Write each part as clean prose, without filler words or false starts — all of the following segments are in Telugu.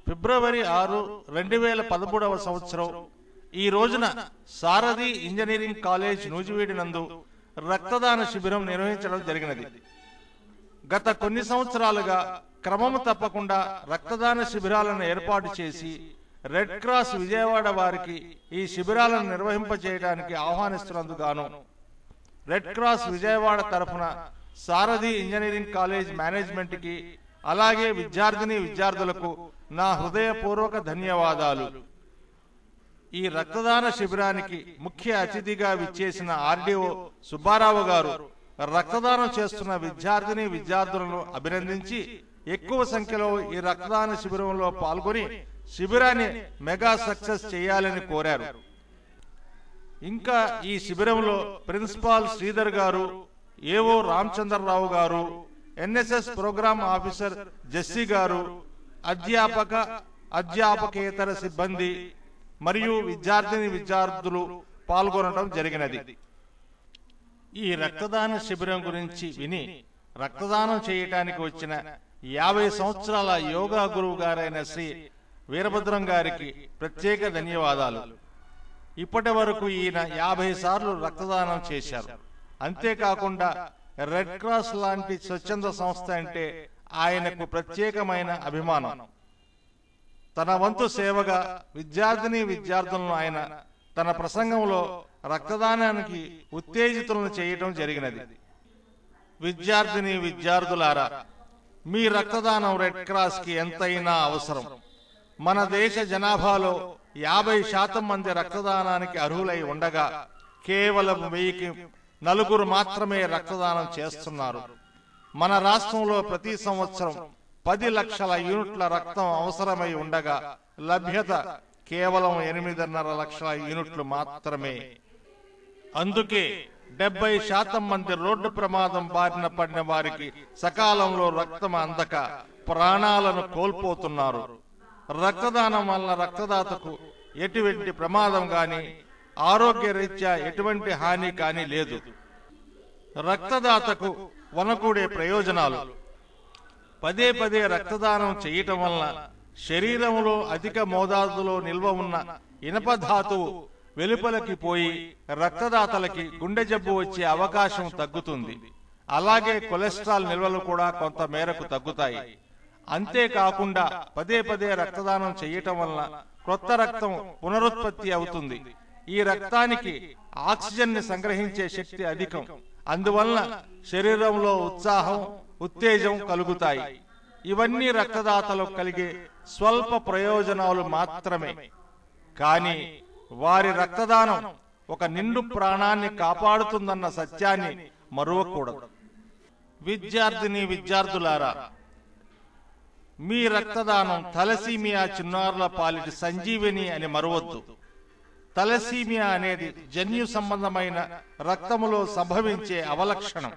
ఫిబ్రవరి 6, 2013వ సంవత్సరం ఈ రోజున సారథి ఇంజనీరింగ్ కాలేజ్ నూజివీడు నందు రక్తదాన శిబిరం నిర్వహించడం జరిగినది. గత కొన్ని సంవత్సరాలుగా క్రమము తప్పకుండా రక్తదాన శిబిరాలను ఏర్పాటు చేసి రెడ్ క్రాస్ విజయవాడ వారికి ఈ శిబిరాలను నిర్వహింపచేయడానికి ఆహ్వానిస్తున్నందుకు రెడ్ క్రాస్ విజయవాడ తరఫున సారథి ఇంజనీరింగ్ కాలేజ్ మేనేజ్మెంట్ కి అలాగే విద్యార్థులకు నా హృదయపూర్వక ధన్యవాదాలు. ఈ రక్తదాన శిబిరానికి ముఖ్య అతిథిగా విచ్చేసిన ఆర్డీఓ సుబ్బారావు గారు రక్తదానం చేస్తున్న విద్యార్థులను అభినందించి ఎక్కువ సంఖ్యలో ఈ రక్తదాన శిబిరంలో పాల్గొని శిబిరాన్ని మెగా సక్సెస్ చేయాలని కోరారు. ఇంకా ఈ శిబిరంలో ప్రిన్సిపాల్ శ్రీధర్ గారు, ఏఓ రామచంద్రరావు గారు, ఎన్ఎస్ఎస్ ప్రోగ్రామ్ ఆఫీసర్ జెస్సీ గారు, అధ్యాపకేతర సిబ్బంది మరియు విద్యార్థులు పాల్గొనడం జరిగినది. ఈ రక్తదాన శిబిరం గురించి విని రక్తదానం చేయటానికి వచ్చిన 50 సంవత్సరాల యోగా గురువు గారైన శ్రీ వీరభద్రం గారికి ప్రత్యేక ధన్యవాదాలు. ఇప్పటి వరకు ఈయన 50 సార్లు రక్తదానం చేశారు. అంతేకాకుండా రెడ్ క్రాస్ లాంటి స్వచ్ఛంద సంస్థ అంటే ఆయనకు ప్రత్యేకమైన అభిమానం. తన వంతు సేవగా విద్యార్థులను ఆయన తన ప్రసంగంలో రక్తదానానికి ఉత్తేజితులను చేయటం జరిగినది. విద్యార్థులారా, మీ రక్తదానం రెడ్ క్రాస్ కి ఎంతైనా అవసరం. మన దేశ జనాభాలో 50% మంది రక్తదానానికి అర్హులై ఉండగా కేవలం 1000కి 4 మాత్రమే రక్తదానం చేస్తున్నారు. మన రాష్ట్రంలో ప్రతి సంవత్సరం 10 లక్షల యూనిట్ల రక్తం అవసరమై ఉండగా లభ్యత కేవలం 8.5 లక్షల యూనిట్లు మాత్రమే. అందుకే 70% మంది రోడ్డు ప్రమాదం బారిన పడిన వారికి సకాలంలో రక్తం అందక ప్రాణాలను కోల్పోతున్నారు. రక్తదానం వల్ల రక్తదాతకు ఎటువంటి ప్రమాదం గాని ఆరోగ్య రీత్యా ఎటువంటి హాని కానీ లేదు. రక్తదాతకు వనకూడే ప్రయోజనాలు: పదే రక్తదానం చేయటం వలన శరీరంలో అధిక మోతాదులో నిల్వ ఉన్న ఇనప ధాతువు వెలుపలకి పోయి రక్తదాతలకి గుండె జబ్బు వచ్చే అవకాశం తగ్గుతుంది. అలాగే కొలెస్ట్రాల్ నిల్వలు కూడా కొంత మేరకు తగ్గుతాయి. అంతేకాకుండా పదే రక్తదానం చేయటం వలన కొత్త రక్తం పునరుత్పత్తి అవుతుంది. ఈ రక్తానికి ఆక్సిజన్ ని సంగ్రహించే శక్తి అధికం. అందువలన శరీరంలో ఉత్సాహం, ఉత్తేజం కలుగుతాయి. ఇవన్నీ రక్తదాతలకు కలిగే స్వల్ప ప్రయోజనాలు మాత్రమే. కానీ వారి రక్తదానం ఒక నిండు ప్రాణాన్ని కాపాడుతుందన్న సత్యాన్ని మరువకూడదు. విద్యార్థులారా, మీ రక్తదానం థాలసీమియా చిన్నారుల పాలిటి సంజీవిని అని మరవద్దు. థాలసీమియా అనేది జన్యు సంబంధమైన రక్తములో సంభవించే అవలక్షణం.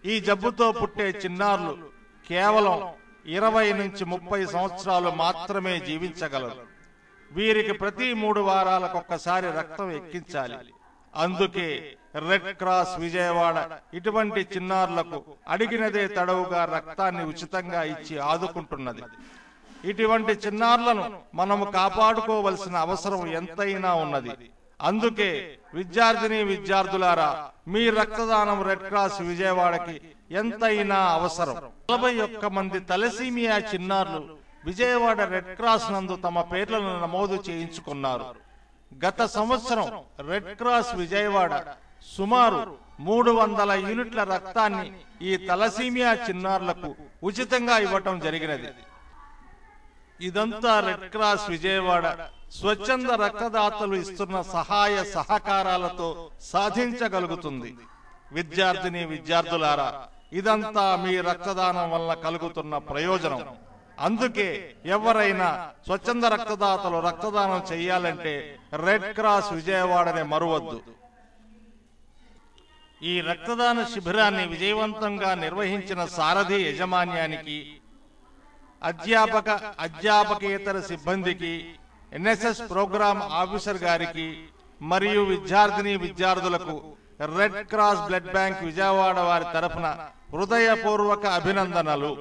ఈ జబ్బుతో పుట్టే చిన్నారులు కేవలం 20 నుంచి 30 సంవత్సరాలు మాత్రమే జీవించగలరు. వీరికి ప్రతి 3 వారాలకొక్కసారి రక్తం ఎక్కించాలి. అందుకే రెడ్ క్రాస్ విజయవాడ ఇటువంటి చిన్నారులకు అడిగినదే తడవుగా రక్తాన్ని ఉచితంగా ఇచ్చి ఆదుకుంటున్నది. ఇటువంటి చిన్నారులను మనము కాపాడుకోవలసిన అవసరం ఎంతైనా ఉన్నది. అందుకే విద్యార్థులారా, మీ రక్తదానం రెడ్ క్రాస్ విజయవాడకి ఎంతైనా అవసరం. 41 మంది థాలసీమియా చిన్నారులు విజయవాడ రెడ్ క్రాస్ నందు తమ పేర్లను నమోదు చేయించుకున్నారు. గత సంవత్సరం రెడ్ క్రాస్ విజయవాడ సుమారు 300 యూనిట్ల రక్తాన్ని ఈ థాలసీమియా చిన్నారులకు ఉచితంగా ఇవ్వటం జరిగినది. ఇదంతా రెడ్ క్రాస్ విజయవాడ స్వచ్ఛంద రక్తదాతలు ఇస్తున్న సహాయ సహకారాలతో సాధించగలుగుతుంది. విద్యార్థులారా, ఇదంతా మీ రక్తదానం వల్ల కలుగుతున్న ప్రయోజనం. అందుకే ఎవరైనా స్వచ్ఛంద రక్తదాతలు రక్తదానం చేయాలంటే రెడ్ క్రాస్ విజయవాడనే మరువద్దు. ఈ రక్తదాన శిబిరాన్ని విజయవంతంగా నిర్వహించిన సారథి యాజమాన్యానికి, అధ్యాపకేతర సిబ్బందికి, ఎన్ఎస్ఎస్ ప్రోగ్రామ్ ఆఫీసర్ గారికి మరియు విద్యార్థులకు red cross blood bank Vijayawada వారి తరఫున హృదయపూర్వక అభినందనలు.